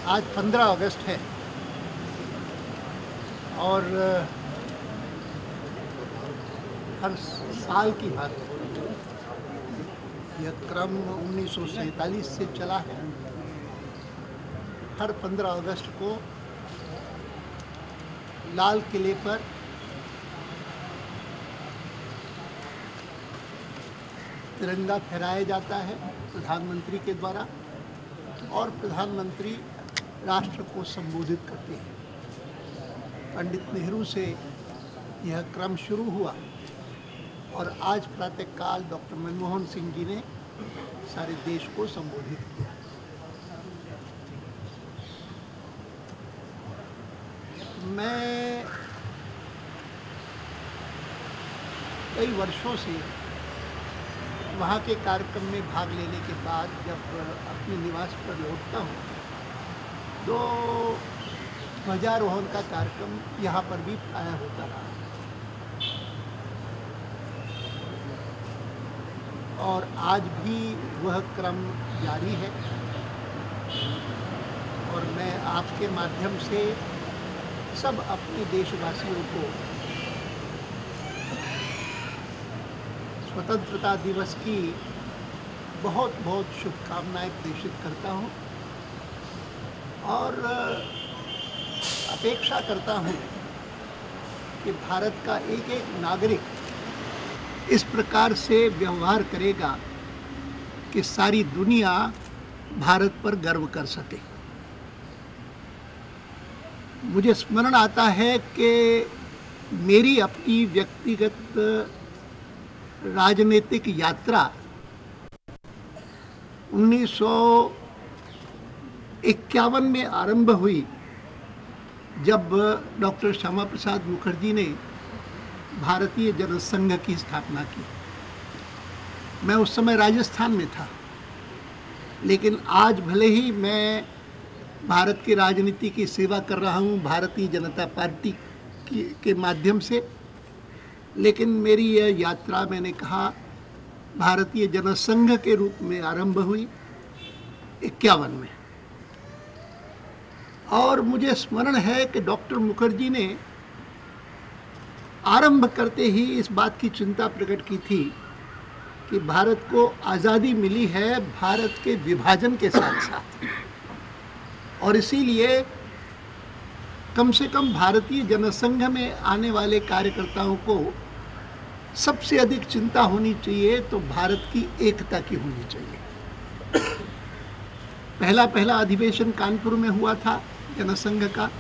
आज 15 अगस्त है और हर साल की भांति यह क्रम 1947 से चला है। हर 15 अगस्त को लाल किले पर तिरंगा फहराया जाता है प्रधानमंत्री के द्वारा और प्रधानमंत्री राष्ट्र को संबोधित करते हैं। पंडित नेहरू से यह क्रम शुरू हुआ और आज प्रातःकाल डॉक्टर मनमोहन सिंह जी ने सारे देश को संबोधित किया। मैं कई वर्षों से वहाँ के कार्यक्रम में भाग लेने के बाद जब अपने निवास पर लौटता हूँ तो ध्वजारोहण का कार्यक्रम यहाँ पर भी प्रायः होता रहा और आज भी वह क्रम जारी है। और मैं आपके माध्यम से सब अपने देशवासियों को स्वतंत्रता दिवस की बहुत बहुत शुभकामनाएं प्रेषित करता हूं और अपेक्षा करता हूं कि भारत का एक एक नागरिक इस प्रकार से व्यवहार करेगा कि सारी दुनिया भारत पर गर्व कर सके। मुझे स्मरण आता है कि मेरी अपनी व्यक्तिगत राजनीतिक यात्रा 1951 में आरंभ हुई जब डॉक्टर श्यामा प्रसाद मुखर्जी ने भारतीय जनसंघ की स्थापना की। मैं उस समय राजस्थान में था, लेकिन आज भले ही मैं भारत की राजनीति की सेवा कर रहा हूँ भारतीय जनता पार्टी के माध्यम से, लेकिन मेरी यह यात्रा मैंने कहा भारतीय जनसंघ के रूप में आरंभ हुई 51 में। और मुझे स्मरण है कि डॉक्टर मुखर्जी ने आरंभ करते ही इस बात की चिंता प्रकट की थी कि भारत को आज़ादी मिली है भारत के विभाजन के साथ साथ, और इसीलिए कम से कम भारतीय जनसंघ में आने वाले कार्यकर्ताओं को सबसे अधिक चिंता होनी चाहिए तो भारत की एकता की होनी चाहिए। पहला अधिवेशन कानपुर में हुआ था जनसंघ का,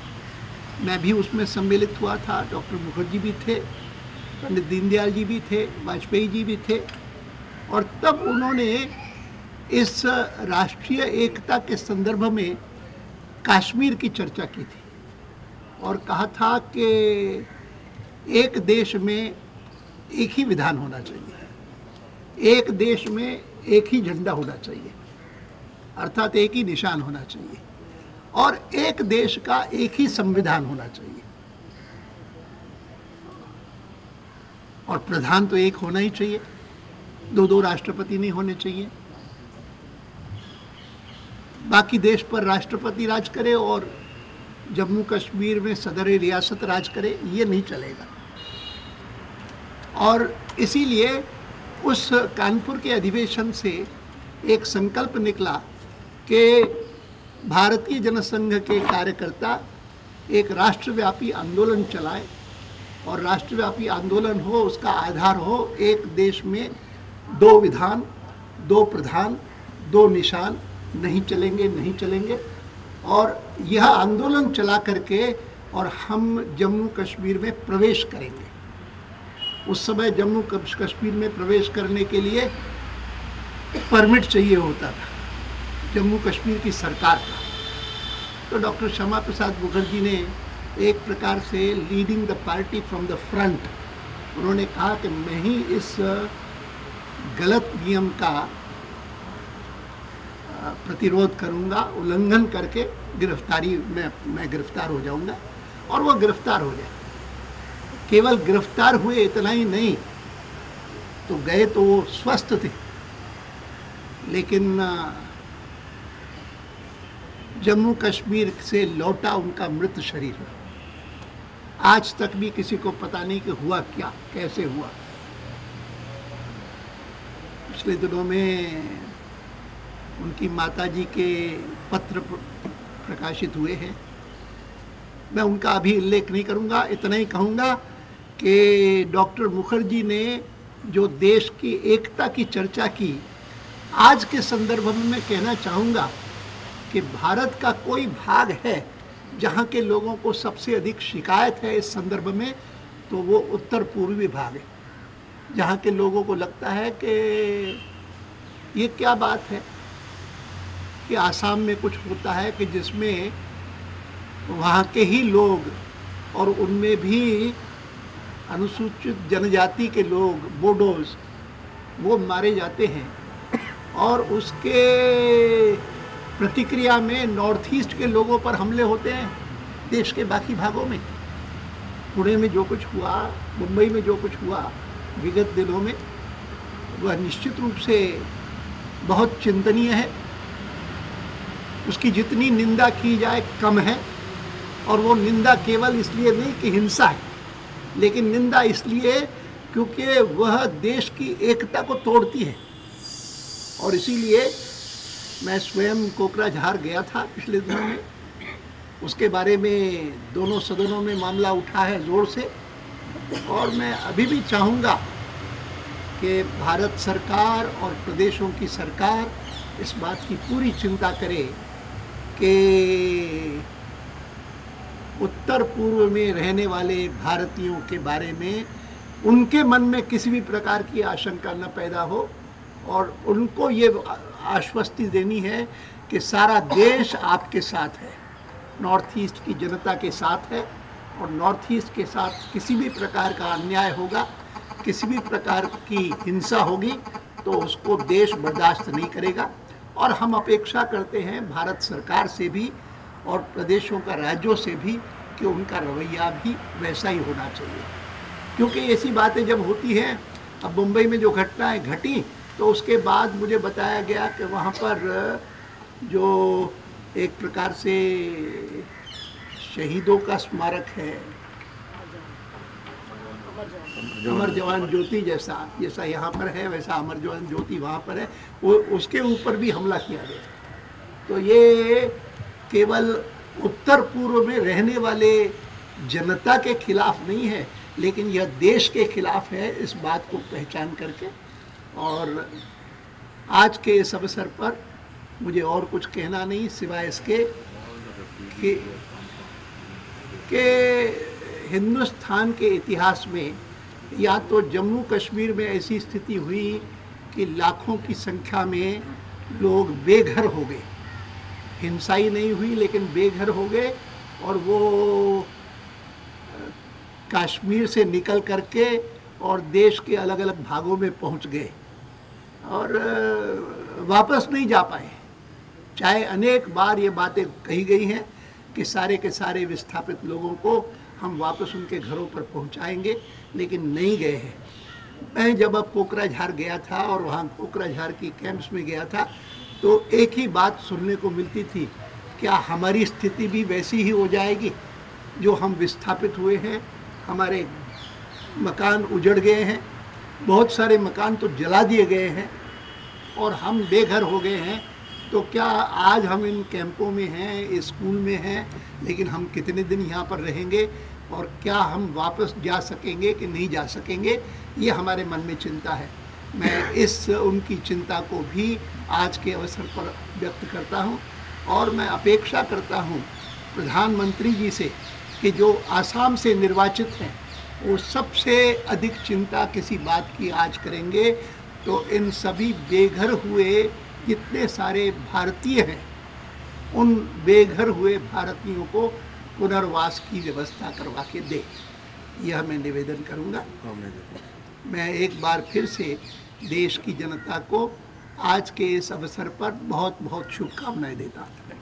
मैं भी उसमें सम्मिलित हुआ था। डॉक्टर मुखर्जी भी थे, पंडित दीनदयाल जी भी थे, वाजपेयी जी भी थे, और तब उन्होंने इस राष्ट्रीय एकता के संदर्भ में कश्मीर की चर्चा की थी और कहा था कि एक देश में एक ही विधान होना चाहिए, एक देश में एक ही झंडा होना चाहिए, अर्थात एक ही निशान होना चाहिए, और एक देश का एक ही संविधान होना चाहिए, और प्रधान तो एक होना ही चाहिए, दो राष्ट्रपति नहीं होने चाहिए। बाकी देश पर राष्ट्रपति राज करे और जम्मू कश्मीर में सदर रियासत राज करे, ये नहीं चलेगा। और इसीलिए उस कानपुर के अधिवेशन से एक संकल्प निकला कि भारतीय जनसंघ के कार्यकर्ता एक राष्ट्रव्यापी आंदोलन चलाएं, और राष्ट्रव्यापी आंदोलन हो, उसका आधार हो एक देश में दो विधान, दो प्रधान, दो निशान, नहीं चलेंगे। और यह आंदोलन चला करके और हम जम्मू कश्मीर में प्रवेश करेंगे। उस समय जम्मू कश्मीर में प्रवेश करने के लिए परमिट चाहिए होता था जम्मू कश्मीर की सरकार का। तो डॉक्टर श्यामा प्रसाद मुखर्जी ने एक प्रकार से leading the party from the front, उन्होंने कहा कि मैं ही इस गलत नियम का प्रतिरोध करूंगा, उल्लंघन करके गिरफ्तारी में मैं गिरफ्तार हो जाऊंगा। और वो गिरफ्तार हो गया। केवल गिरफ्तार हुए इतना ही नहीं, तो गए तो वो स्वस्थ थे, लेकिन जम्मू कश्मीर से लौटा उनका मृत शरीर। आज तक भी किसी को पता नहीं कि हुआ क्या, कैसे हुआ। पिछले दिनों में उनकी माताजी के पत्र प्रकाशित हुए हैं। मैं उनका अभी उल्लेख नहीं करूंगा, इतना ही कहूंगा कि डॉक्टर मुखर्जी ने जो देश की एकता की चर्चा की, आज के संदर्भ में मैं कहना चाहूँगा कि भारत का कोई भाग है जहाँ के लोगों को सबसे अधिक शिकायत है इस संदर्भ में, तो वो उत्तर पूर्वी भाग है, जहाँ के लोगों को लगता है कि ये क्या बात है कि आसाम में कुछ होता है कि जिसमें वहाँ के ही लोग और उनमें भी अनुसूचित जनजाति के लोग, बोडोज, वो मारे जाते हैं, और उसके प्रतिक्रिया में नॉर्थ ईस्ट के लोगों पर हमले होते हैं देश के बाकी भागों में। पुणे में जो कुछ हुआ, मुंबई में जो कुछ हुआ विगत दिनों में, वह निश्चित रूप से बहुत चिंतनीय है। उसकी जितनी निंदा की जाए कम है, और वो निंदा केवल इसलिए नहीं कि हिंसा है, लेकिन निंदा इसलिए क्योंकि वह देश की एकता को तोड़ती है। और इसीलिए मैं स्वयं कोकराझार गया था पिछले दिनों में, उसके बारे में दोनों सदनों में मामला उठा है जोर से, और मैं अभी भी चाहूँगा कि भारत सरकार और प्रदेशों की सरकार इस बात की पूरी चिंता करे कि उत्तर पूर्व में रहने वाले भारतीयों के बारे में उनके मन में किसी भी प्रकार की आशंका न पैदा हो, और उनको ये आश्वस्ति देनी है कि सारा देश आपके साथ है, नॉर्थ ईस्ट की जनता के साथ है, और नॉर्थ ईस्ट के साथ किसी भी प्रकार का अन्याय होगा, किसी भी प्रकार की हिंसा होगी, तो उसको देश बर्दाश्त नहीं करेगा। और हम अपेक्षा करते हैं भारत सरकार से भी और प्रदेशों का, राज्यों से भी, कि उनका रवैया भी वैसा ही होना चाहिए। क्योंकि ऐसी बातें जब होती हैं, अब मुंबई में जो घटनाएं घटी, तो उसके बाद मुझे बताया गया कि वहाँ पर जो एक प्रकार से शहीदों का स्मारक है, अमर जवान ज्योति जैसा यहाँ पर है, वैसा अमर जवान ज्योति वहाँ पर है, वो उसके ऊपर भी हमला किया गया। तो ये केवल उत्तर पूर्व में रहने वाले जनता के खिलाफ नहीं है, लेकिन यह देश के खिलाफ है, इस बात को पहचान करके। और आज के इस अवसर पर मुझे और कुछ कहना नहीं सिवाय इसके कि हिंदुस्तान के इतिहास में या तो जम्मू कश्मीर में ऐसी स्थिति हुई कि लाखों की संख्या में लोग बेघर हो गए, हिंसा ही नहीं हुई लेकिन बेघर हो गए, और वो कश्मीर से निकल करके और देश के अलग अलग भागों में पहुंच गए और वापस नहीं जा पाए। चाहे अनेक बार ये बातें कही गई हैं कि सारे के सारे विस्थापित लोगों को हम वापस उनके घरों पर पहुंचाएंगे, लेकिन नहीं गए हैं। मैं जब अब कोकराझार गया था और वहाँ कोकराझार की कैंप्स में गया था, तो एक ही बात सुनने को मिलती थी, क्या हमारी स्थिति भी वैसी ही हो जाएगी? जो हम विस्थापित हुए हैं, हमारे मकान उजड़ गए हैं, बहुत सारे मकान तो जला दिए गए हैं और हम बेघर हो गए हैं, तो क्या आज हम इन कैंपों में हैं, स्कूल में हैं, लेकिन हम कितने दिन यहाँ पर रहेंगे और क्या हम वापस जा सकेंगे कि नहीं जा सकेंगे? ये हमारे मन में चिंता है। मैं इस उनकी चिंता को भी आज के अवसर पर व्यक्त करता हूँ और मैं अपेक्षा करता हूँ प्रधानमंत्री जी से कि जो आसाम से निर्वाचित हैं वो सबसे अधिक चिंता किसी बात की आज करेंगे, तो इन सभी बेघर हुए जितने सारे भारतीय हैं, उन बेघर हुए भारतीयों को पुनर्वास की व्यवस्था करवा के दे, यह मैं निवेदन करूंगा। मैं एक बार फिर से देश की जनता को आज के इस अवसर पर बहुत बहुत शुभकामनाएं देता हूँ।